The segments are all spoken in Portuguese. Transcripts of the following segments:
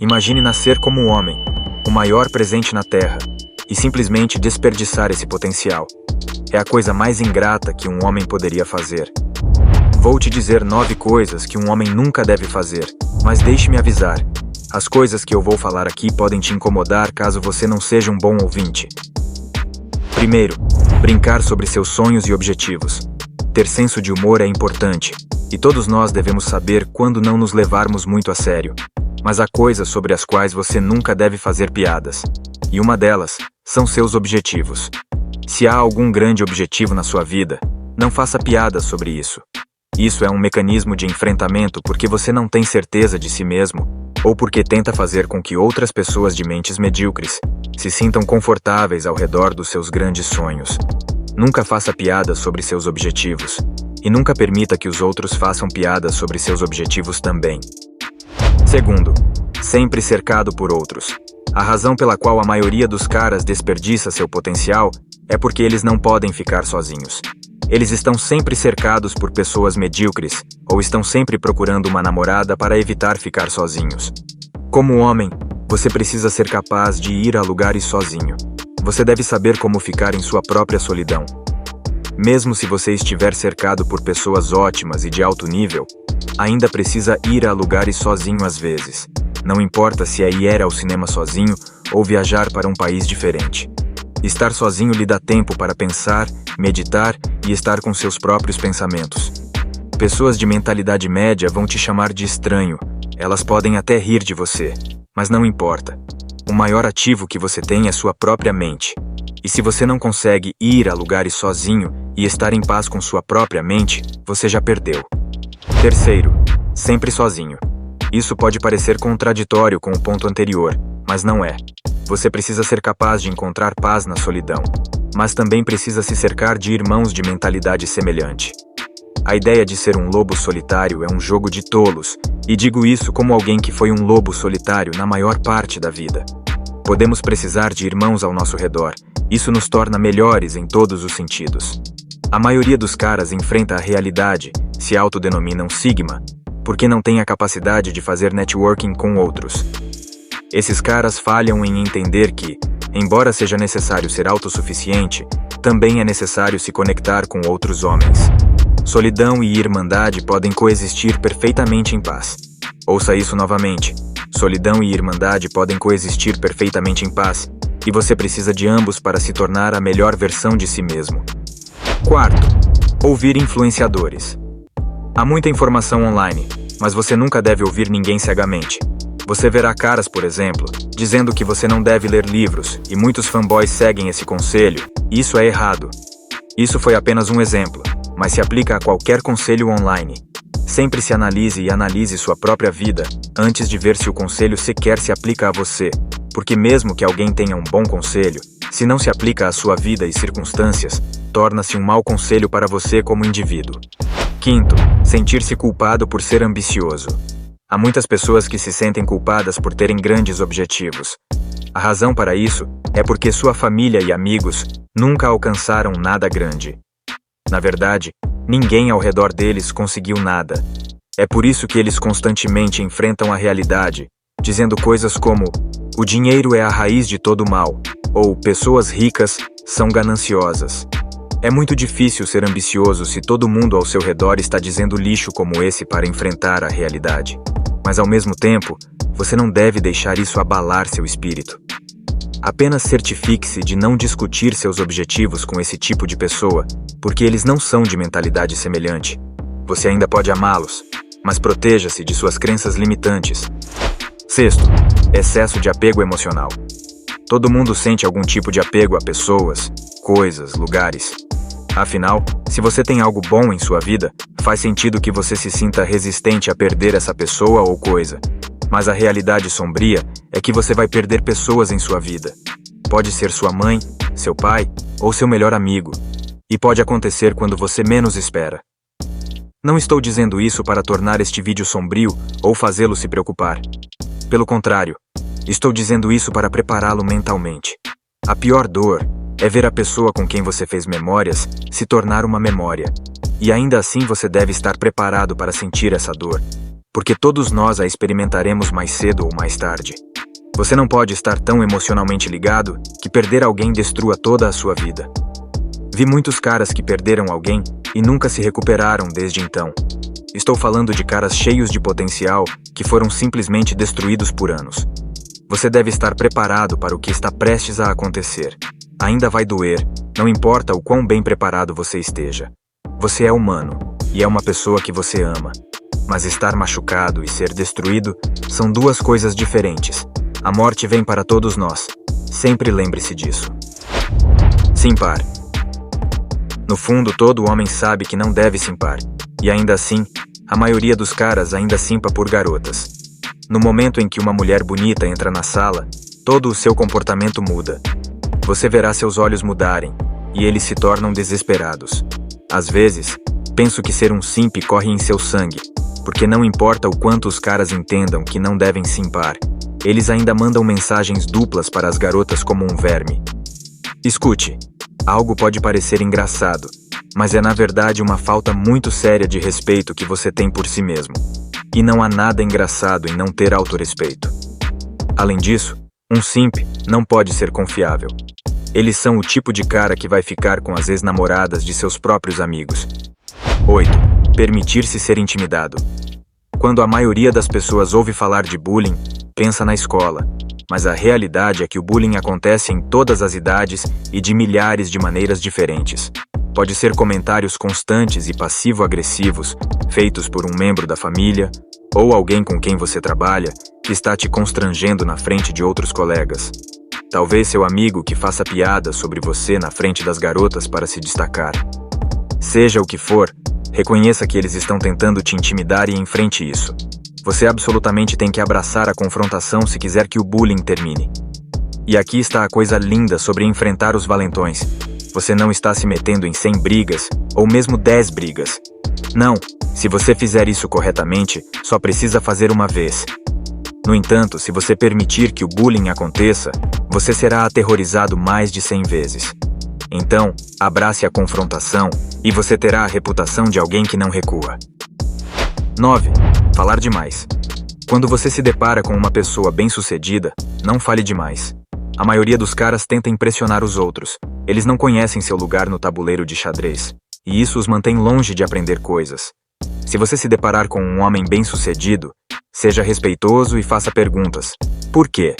Imagine nascer como um homem, o maior presente na Terra, e simplesmente desperdiçar esse potencial. É a coisa mais ingrata que um homem poderia fazer. Vou te dizer 9 coisas que um homem nunca deve fazer, mas deixe-me avisar. As coisas que eu vou falar aqui podem te incomodar caso você não seja um bom ouvinte. Primeiro, brincar sobre seus sonhos e objetivos. Ter senso de humor é importante, e todos nós devemos saber quando não nos levarmos muito a sério. Mas há coisas sobre as quais você nunca deve fazer piadas. E uma delas são seus objetivos. Se há algum grande objetivo na sua vida, não faça piadas sobre isso. Isso é um mecanismo de enfrentamento porque você não tem certeza de si mesmo, ou porque tenta fazer com que outras pessoas de mentes medíocres se sintam confortáveis ao redor dos seus grandes sonhos. Nunca faça piadas sobre seus objetivos, e nunca permita que os outros façam piadas sobre seus objetivos também. Segundo, sempre cercado por outros. A razão pela qual a maioria dos caras desperdiça seu potencial é porque eles não podem ficar sozinhos. Eles estão sempre cercados por pessoas medíocres, ou estão sempre procurando uma namorada para evitar ficar sozinhos. Como homem, você precisa ser capaz de ir a lugares sozinho. Você deve saber como ficar em sua própria solidão. Mesmo se você estiver cercado por pessoas ótimas e de alto nível, ainda precisa ir a lugares sozinho às vezes. Não importa se é ir ao cinema sozinho ou viajar para um país diferente. Estar sozinho lhe dá tempo para pensar, meditar e estar com seus próprios pensamentos. Pessoas de mentalidade média vão te chamar de estranho. Elas podem até rir de você, mas não importa. O maior ativo que você tem é sua própria mente. E se você não consegue ir a lugares sozinho e estar em paz com sua própria mente, você já perdeu. Terceiro, sempre sozinho. Isso pode parecer contraditório com o ponto anterior, mas não é. Você precisa ser capaz de encontrar paz na solidão, mas também precisa se cercar de irmãos de mentalidade semelhante. A ideia de ser um lobo solitário é um jogo de tolos, e digo isso como alguém que foi um lobo solitário na maior parte da vida. Podemos precisar de irmãos ao nosso redor. Isso nos torna melhores em todos os sentidos. A maioria dos caras enfrenta a realidade, se autodenominam Sigma, porque não tem a capacidade de fazer networking com outros. Esses caras falham em entender que, embora seja necessário ser autossuficiente, também é necessário se conectar com outros homens. Solidão e irmandade podem coexistir perfeitamente em paz. Ouça isso novamente. Solidão e irmandade podem coexistir perfeitamente em paz, e você precisa de ambos para se tornar a melhor versão de si mesmo. Quarto, ouvir influenciadores. Há muita informação online, mas você nunca deve ouvir ninguém cegamente. Você verá caras, por exemplo, dizendo que você não deve ler livros, e muitos fanboys seguem esse conselho, e isso é errado. Isso foi apenas um exemplo, mas se aplica a qualquer conselho online. Sempre se analise e analise sua própria vida, antes de ver se o conselho sequer se aplica a você, porque mesmo que alguém tenha um bom conselho, se não se aplica à sua vida e circunstâncias, torna-se um mau conselho para você como indivíduo. Quinto, sentir-se culpado por ser ambicioso. Há muitas pessoas que se sentem culpadas por terem grandes objetivos. A razão para isso é porque sua família e amigos nunca alcançaram nada grande. Na verdade, ninguém ao redor deles conseguiu nada. É por isso que eles constantemente enfrentam a realidade, dizendo coisas como: o dinheiro é a raiz de todo mal, ou pessoas ricas são gananciosas. É muito difícil ser ambicioso se todo mundo ao seu redor está dizendo lixo como esse para enfrentar a realidade. Mas ao mesmo tempo, você não deve deixar isso abalar seu espírito. Apenas certifique-se de não discutir seus objetivos com esse tipo de pessoa, porque eles não são de mentalidade semelhante. Você ainda pode amá-los, mas proteja-se de suas crenças limitantes. Sexto, excesso de apego emocional. Todo mundo sente algum tipo de apego a pessoas, coisas, lugares. Afinal, se você tem algo bom em sua vida, faz sentido que você se sinta resistente a perder essa pessoa ou coisa. Mas a realidade sombria é que você vai perder pessoas em sua vida. Pode ser sua mãe, seu pai ou seu melhor amigo. E pode acontecer quando você menos espera. Não estou dizendo isso para tornar este vídeo sombrio ou fazê-lo se preocupar. Pelo contrário, estou dizendo isso para prepará-lo mentalmente. A pior dor é ver a pessoa com quem você fez memórias se tornar uma memória. E ainda assim você deve estar preparado para sentir essa dor. porque todos nós a experimentaremos mais cedo ou mais tarde. Você não pode estar tão emocionalmente ligado que perder alguém destrua toda a sua vida. Vi muitos caras que perderam alguém e nunca se recuperaram desde então. Estou falando de caras cheios de potencial que foram simplesmente destruídos por anos. Você deve estar preparado para o que está prestes a acontecer. Ainda vai doer, não importa o quão bem preparado você esteja. Você é humano, e é uma pessoa que você ama. Mas estar machucado e ser destruído são duas coisas diferentes. A morte vem para todos nós. Sempre lembre-se disso. Simpar. No fundo, todo homem sabe que não deve simpar. E ainda assim, a maioria dos caras ainda simpa por garotas. No momento em que uma mulher bonita entra na sala, todo o seu comportamento muda. Você verá seus olhos mudarem, e eles se tornam desesperados. Às vezes, penso que ser um simp corre em seu sangue, porque não importa o quanto os caras entendam que não devem simpar, eles ainda mandam mensagens duplas para as garotas como um verme. Escute, algo pode parecer engraçado, mas é na verdade uma falta muito séria de respeito que você tem por si mesmo. E não há nada engraçado em não ter autorrespeito. Além disso, um simp não pode ser confiável. Eles são o tipo de cara que vai ficar com as ex-namoradas de seus próprios amigos. 8. Permitir-se ser intimidado. Quando a maioria das pessoas ouve falar de bullying, pensa na escola. Mas a realidade é que o bullying acontece em todas as idades e de milhares de maneiras diferentes. Pode ser comentários constantes e passivo-agressivos, feitos por um membro da família, ou alguém com quem você trabalha, que está te constrangendo na frente de outros colegas. Talvez seu amigo que faça piada sobre você na frente das garotas para se destacar. Seja o que for, reconheça que eles estão tentando te intimidar e enfrente isso. Você absolutamente tem que abraçar a confrontação se quiser que o bullying termine. E aqui está a coisa linda sobre enfrentar os valentões. Você não está se metendo em 100 brigas, ou mesmo 10 brigas. Não, se você fizer isso corretamente, só precisa fazer uma vez. No entanto, se você permitir que o bullying aconteça, você será aterrorizado mais de 100 vezes. Então, abrace a confrontação e você terá a reputação de alguém que não recua. 9. Falar demais. Quando você se depara com uma pessoa bem-sucedida, não fale demais. A maioria dos caras tenta impressionar os outros. Eles não conhecem seu lugar no tabuleiro de xadrez, e isso os mantém longe de aprender coisas. Se você se deparar com um homem bem-sucedido, seja respeitoso e faça perguntas. Por quê?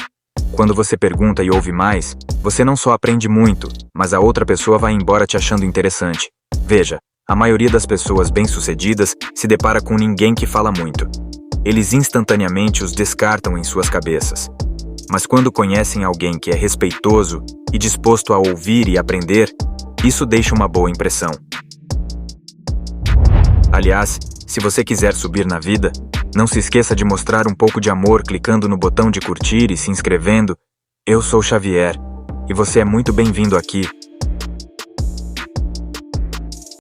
Quando você pergunta e ouve mais, você não só aprende muito, mas a outra pessoa vai embora te achando interessante. Veja, a maioria das pessoas bem-sucedidas se depara com ninguém que fala muito. Eles instantaneamente os descartam em suas cabeças. Mas quando conhecem alguém que é respeitoso e disposto a ouvir e aprender, isso deixa uma boa impressão. Aliás, se você quiser subir na vida, não se esqueça de mostrar um pouco de amor clicando no botão de curtir e se inscrevendo. Eu sou Xavier, e você é muito bem-vindo aqui.